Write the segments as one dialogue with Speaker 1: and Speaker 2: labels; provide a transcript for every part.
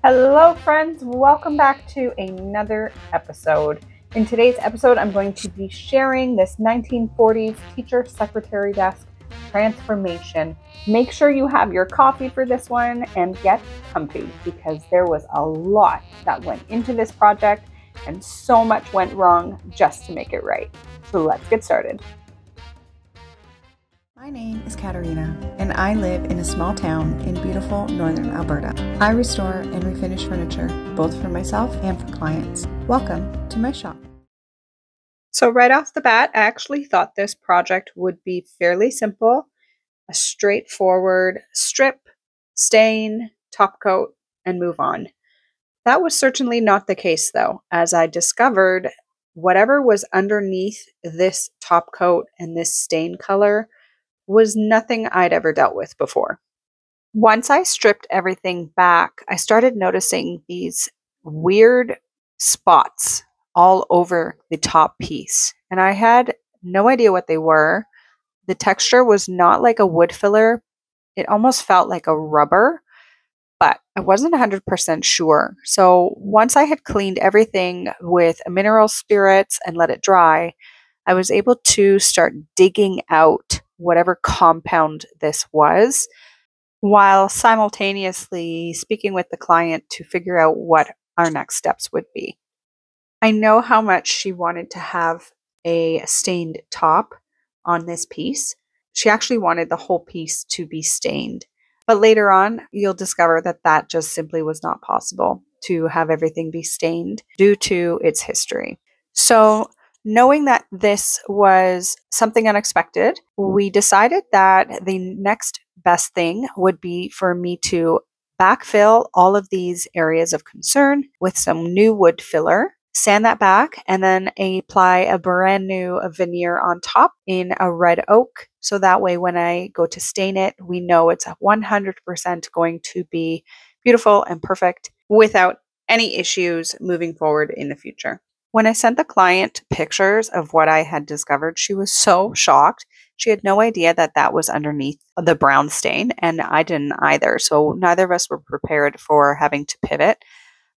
Speaker 1: Hello friends, welcome back to another episode. In today's episode, I'm going to be sharing this 1940s teacher secretary desk transformation. Make sure you have your coffee for this one and get comfy because there was a lot that went into this project and so much went wrong just to make it right. So let's get started.
Speaker 2: My name is Katarina, and I live in a small town in beautiful northern Alberta. I restore and refinish furniture, both for myself and for clients. Welcome to my shop.
Speaker 1: So right off the bat, I actually thought this project would be fairly simple. A straightforward strip, stain, top coat, and move on. That was certainly not the case though, as I discovered whatever was underneath this top coat and this stain color was nothing I'd ever dealt with before. Once I stripped everything back, I started noticing these weird spots all over the top piece, and I had no idea what they were. The texture was not like a wood filler. It almost felt like a rubber, but I wasn't 100% sure. So once I had cleaned everything with mineral spirits and let it dry, I was able to start digging out whatever compound this was, while simultaneously speaking with the client to figure out what our next steps would be. I know how much she wanted to have a stained top on this piece. She actually wanted the whole piece to be stained. But later on, you'll discover that that just simply was not possible to have everything be stained due to its history. So knowing that this was something unexpected, we decided that the next best thing would be for me to backfill all of these areas of concern with some new wood filler, sand that back, and then apply a brand new veneer on top in a red oak. So that way when I go to stain it, we know it's 100% going to be beautiful and perfect without any issues moving forward in the future. When I sent the client pictures of what I had discovered, she was so shocked. She had no idea that that was underneath the brown stain, and I didn't either. So neither of us were prepared for having to pivot.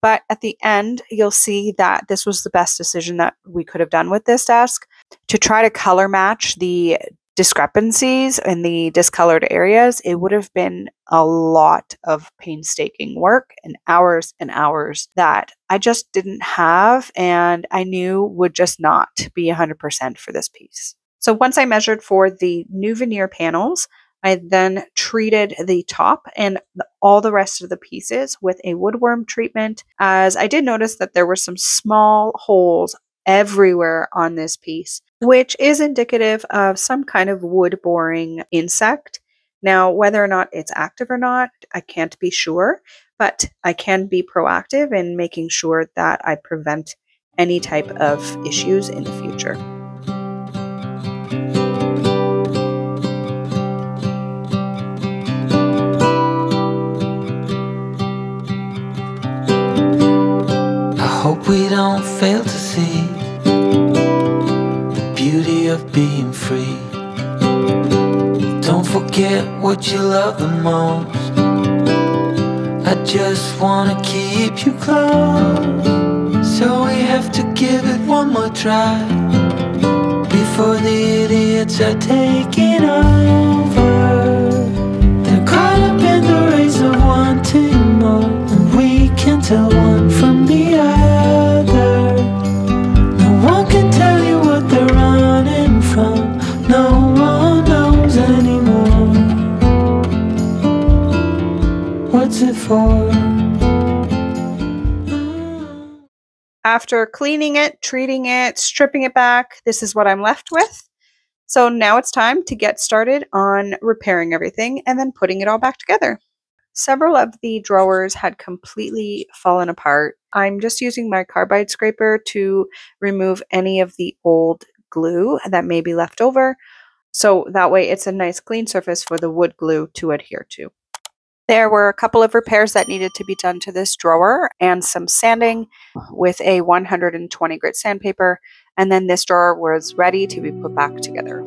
Speaker 1: But at the end, you'll see that this was the best decision that we could have done with this desk, to try to color match the discrepancies in the discolored areas. It would have been a lot of painstaking work and hours that I just didn't have and I knew would just not be 100% for this piece. So once I measured for the new veneer panels, I then treated the top and all the rest of the pieces with a woodworm treatment, as I did notice that there were some small holes everywhere on this piece, which is indicative of some kind of wood boring insect. Now, whether or not it's active or not, I can't be sure, but I can be proactive in making sure that I prevent any type of issues in the future.
Speaker 3: Hope we don't fail to see the beauty of being free. Don't forget what you love the most. I just wanna keep you close, so we have to give it one more try before the idiots are taking over. They're caught up in the race of wanting more, and we can tell one from the other. No one can tell you what they're running from. No one knows anymore. What's it for?
Speaker 1: After cleaning it, treating it, stripping it back, this is what I'm left with. So now it's time to get started on repairing everything and then putting it all back together. Several of the drawers had completely fallen apart. I'm just using my carbide scraper to remove any of the old glue that may be left over, so that way it's a nice clean surface for the wood glue to adhere to. There were a couple of repairs that needed to be done to this drawer and some sanding with a 120 grit sandpaper, and then this drawer was ready to be put back together.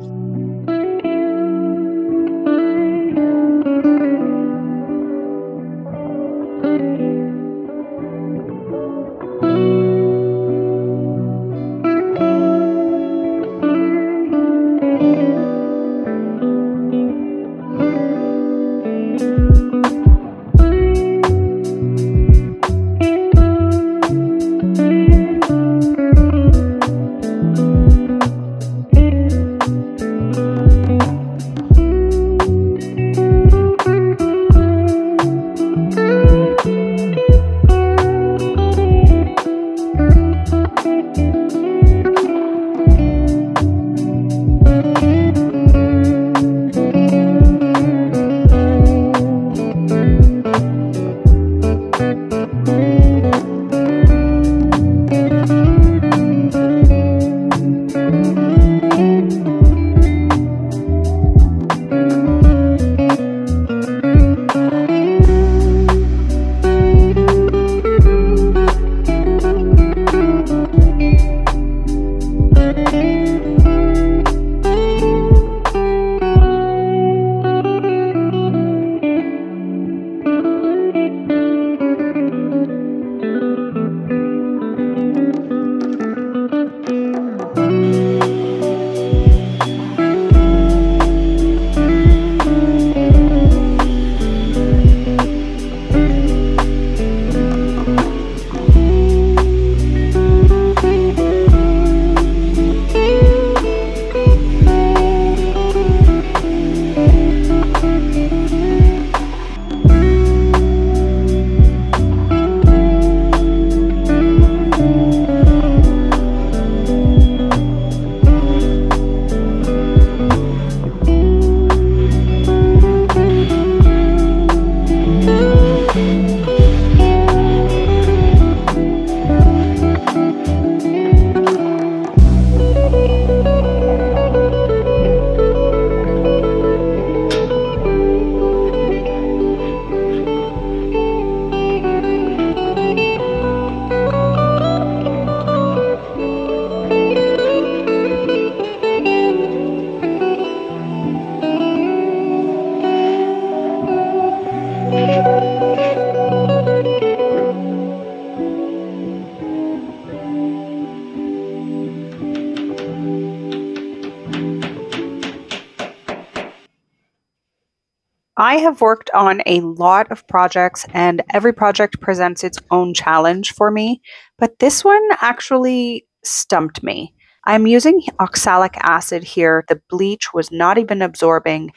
Speaker 1: I have worked on a lot of projects, and every project presents its own challenge for me, but this one actually stumped me. I'm using oxalic acid here. The bleach was not even absorbing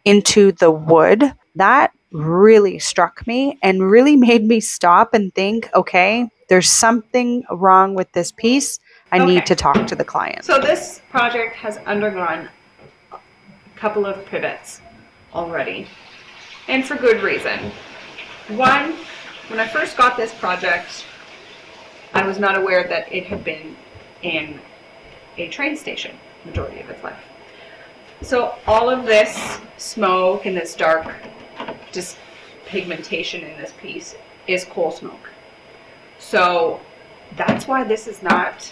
Speaker 1: into the wood. That really struck me and really made me stop and think, okay, there's something wrong with this piece. I need to talk to the client. So this project has undergone a couple of pivots already, and for good reason. One, when I first got this project, I was not aware that it had been in a train station majority of its life. So all of this smoke and this dark just pigmentation in this piece is coal smoke. So that's why this is not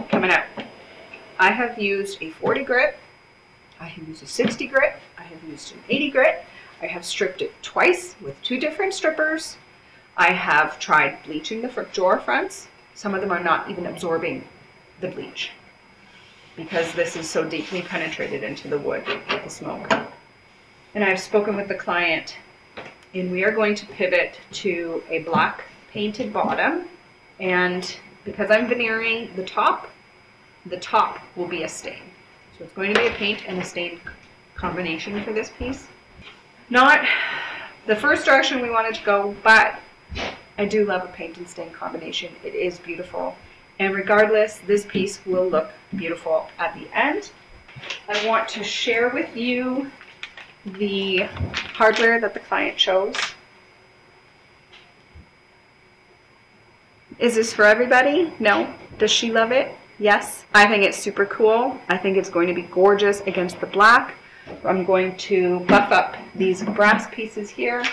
Speaker 1: coming out. I have used a 40 grit, I have used a 60 grit, I have used an 80 grit, I have stripped it twice with 2 different strippers. I have tried bleaching the drawer fronts. Some of them are not even absorbing the bleach because this is so deeply penetrated into the wood with the smoke. And I've spoken with the client, and we are going to pivot to a black painted bottom, and because I'm veneering the top will be a stain. So it's going to be a paint and a stain combination for this piece. Not the first direction we wanted to go, but I do love a paint and stain combination. It is beautiful. And regardless, this piece will look beautiful at the end. I want to share with you the hardware that the client chose. Is this for everybody? No. Does she love it? Yes. I think it's super cool. I think it's going to be gorgeous against the black. I'm going to buff up these brass pieces here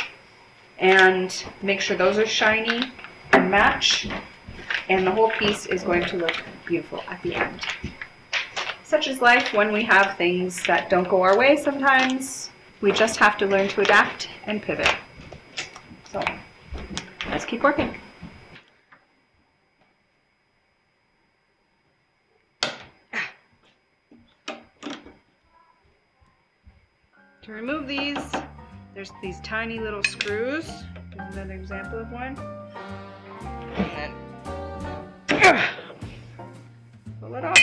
Speaker 1: and make sure those are shiny and match. And the whole piece is going to look beautiful at the end. Such is life when we have things that don't go our way sometimes. We just have to learn to adapt and pivot. So let's keep working. To remove these, there's these tiny little screws. Here's another example of one. And then pull it off.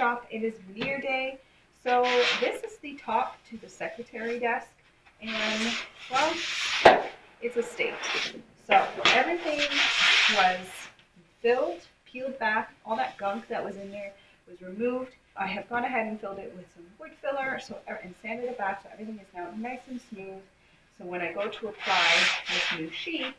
Speaker 1: shop. It is veneer day. So this is the top to the secretary desk, and well, it's a state. So everything was filled, peeled back, all that gunk that was in there was removed. I have gone ahead and filled it with some wood filler and sanded it back so everything is now nice and smooth. So when I go to apply this new sheet,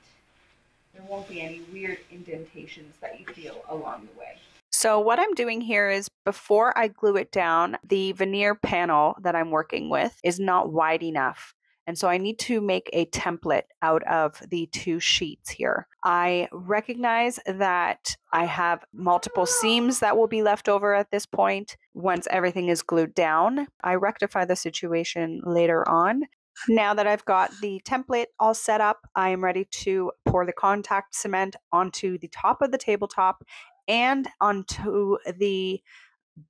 Speaker 1: there won't be any weird indentations that you feel along the way. So what I'm doing here is, before I glue it down, the veneer panel that I'm working with is not wide enough. And so I need to make a template out of the two sheets here. I recognize that I have multiple seams that will be left over at this point once everything is glued down. I rectify the situation later on. Now that I've got the template all set up, I am ready to pour the contact cement onto the top of the tabletop and onto the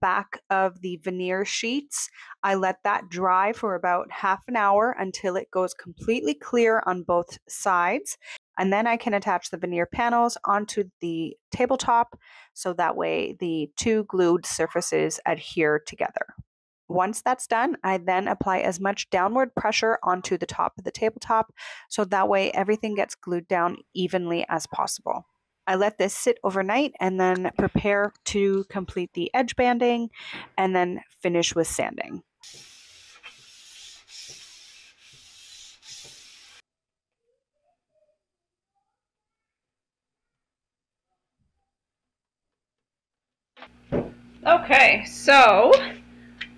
Speaker 1: back of the veneer sheets. I let that dry for about half an hour until it goes completely clear on both sides. And then I can attach the veneer panels onto the tabletop so that way the two glued surfaces adhere together. Once that's done, I then apply as much downward pressure onto the top of the tabletop so that way everything gets glued down evenly as possible. I let this sit overnight and then prepare to complete the edge banding and then finish with sanding. Okay, so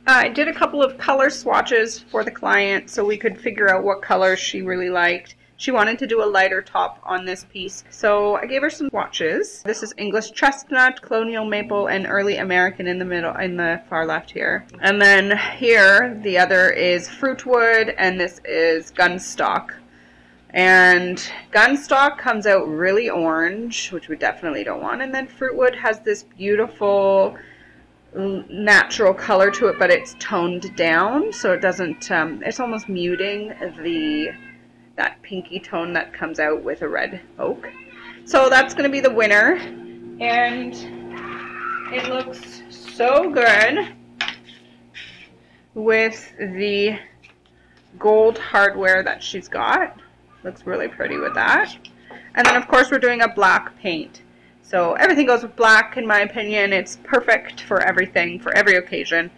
Speaker 1: I did a couple of color swatches for the client so we could figure out what colors she really liked. She wanted to do a lighter top on this piece, so I gave her some swatches. This is English chestnut, colonial maple, and early American in the middle, in the far left here. And then here, the other is Fruitwood, and this is gunstock. And gunstock comes out really orange, which we definitely don't want. And then Fruitwood has this beautiful natural color to it, but it's toned down, so it doesn't, it's almost muting that pinky tone that comes out with a red oak. So that's going to be the winner, and it looks so good with the gold hardware that she's got. Looks really pretty with that. And then of course we're doing a black paint. So everything goes with black, in my opinion. It's perfect for everything, for every occasion.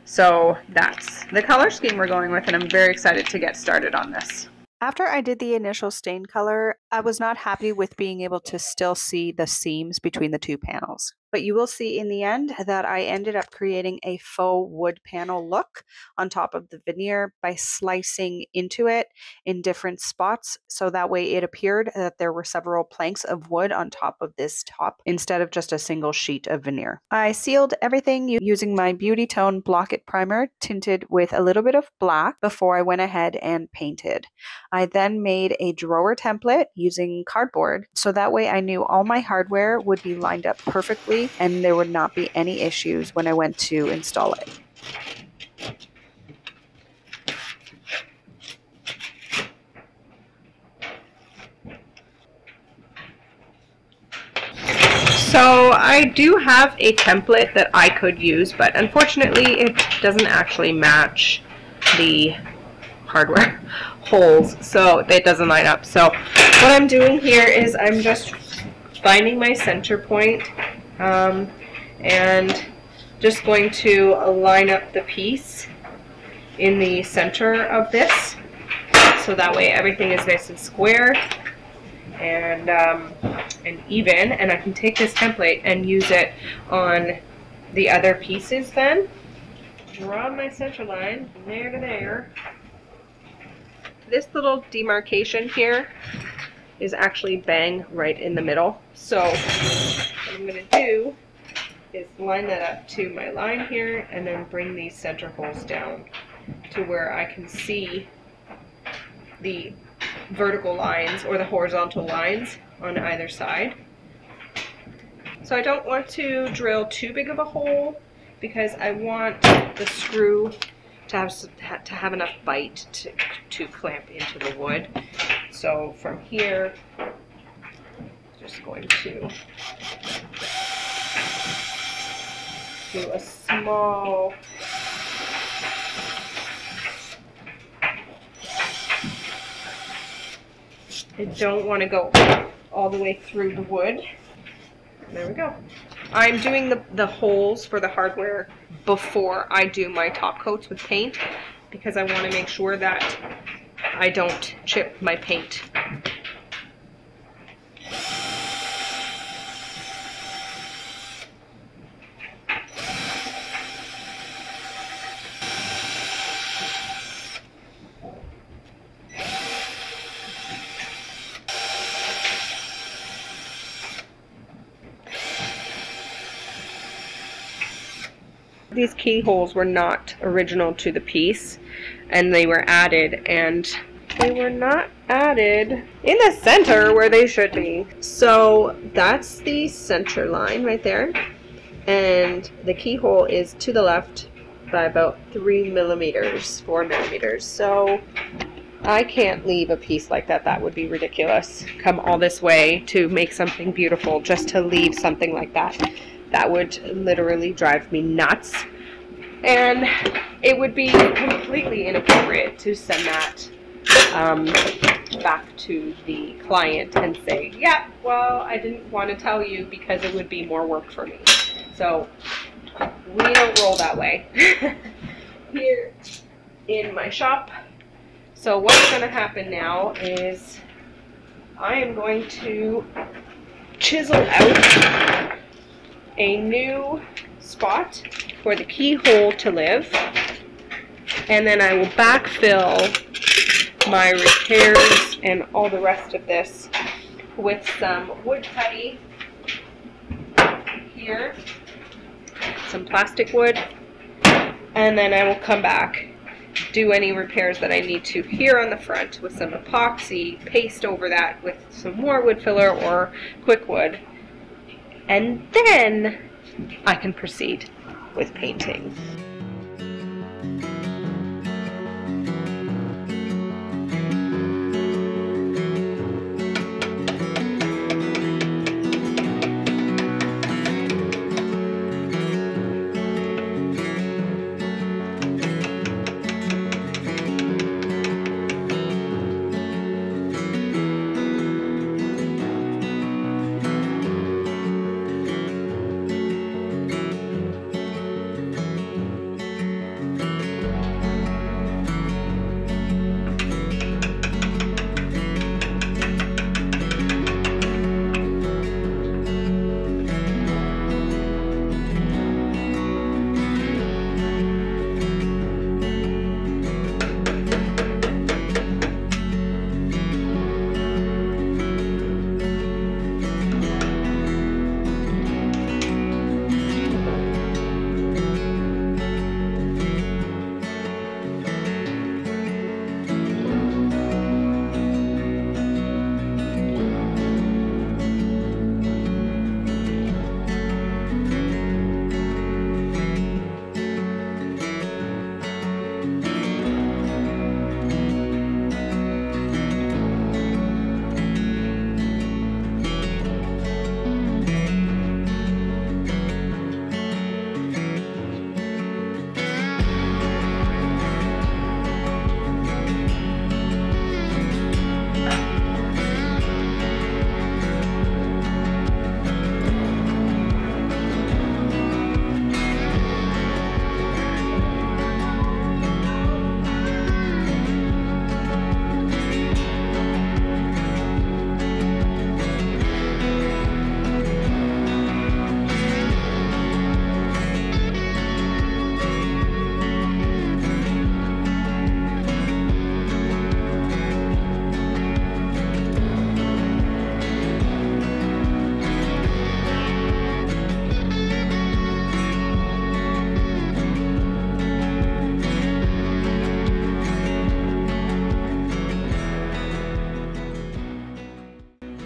Speaker 1: So that's the color scheme we're going with, and I'm very excited to get started on this. After I did the initial stain color, I was not happy with being able to still see the seams between the two panels. But you will see in the end that I ended up creating a faux wood panel look on top of the veneer by slicing into it in different spots, so that way it appeared that there were several planks of wood on top of this top instead of just a single sheet of veneer. I sealed everything using my BeautiTone Block It Primer tinted with a little bit of black before I went ahead and painted. I then made a drawer template using cardboard, so that way I knew all my hardware would be lined up perfectly and there would not be any issues when I went to install it. So I do have a template that I could use, but unfortunately it doesn't actually match the hardware holes, so it doesn't line up. So what I'm doing here is I'm just finding my center point and just going to line up the piece in the center of this, so that way everything is nice and square and even, and I can take this template and use it on the other pieces. Then draw my center line from there to there. This little demarcation here is actually bang right in the middle. So what I'm going to do is line that up to my line here and then bring these center holes down to where I can see the vertical lines or the horizontal lines on either side. So I don't want to drill too big of a hole because I want the screw to have enough bite to clamp into the wood. So from here, just going to do a small I don't want to go all the way through the wood. There we go. I'm doing the holes for the hardware before I do my top coats with paint because I want to make sure that I don't chip my paint. These keyholes were not original to the piece, and they were added, and they were not added in the center where they should be. So that's the center line right there, and the keyhole is to the left by about 3 millimeters, 4 millimeters. So I can't leave a piece like that. That would be ridiculous. Come all this way to make something beautiful just to leave something like that. That would literally drive me nuts. And it would be completely inappropriate to send that back to the client and say, yeah, well, I didn't want to tell you because it would be more work for me. So we don't roll that way here in my shop. So what's going to happen now is I am going to chisel out a new spot for the keyhole to live, and then I will backfill my repairs and all the rest of this with some wood putty here, some plastic wood, and then I will come back, do any repairs that I need to here on the front with some epoxy, paste over that with some more wood filler or quick wood, and then I can proceed with painting.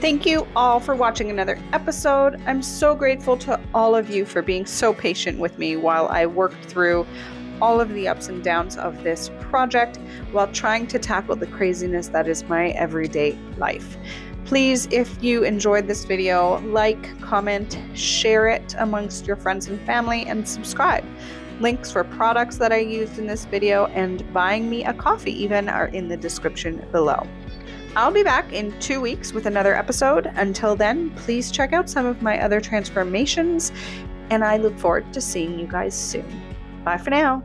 Speaker 1: Thank you all for watching another episode. I'm so grateful to all of you for being so patient with me while I worked through all of the ups and downs of this project while trying to tackle the craziness that is my everyday life. Please, if you enjoyed this video, like, comment, share it amongst your friends and family, and subscribe. Links for products that I used in this video and buying me a coffee even are in the description below. I'll be back in 2 weeks with another episode. Until then, please check out some of my other transformations, and I look forward to seeing you guys soon. Bye for now.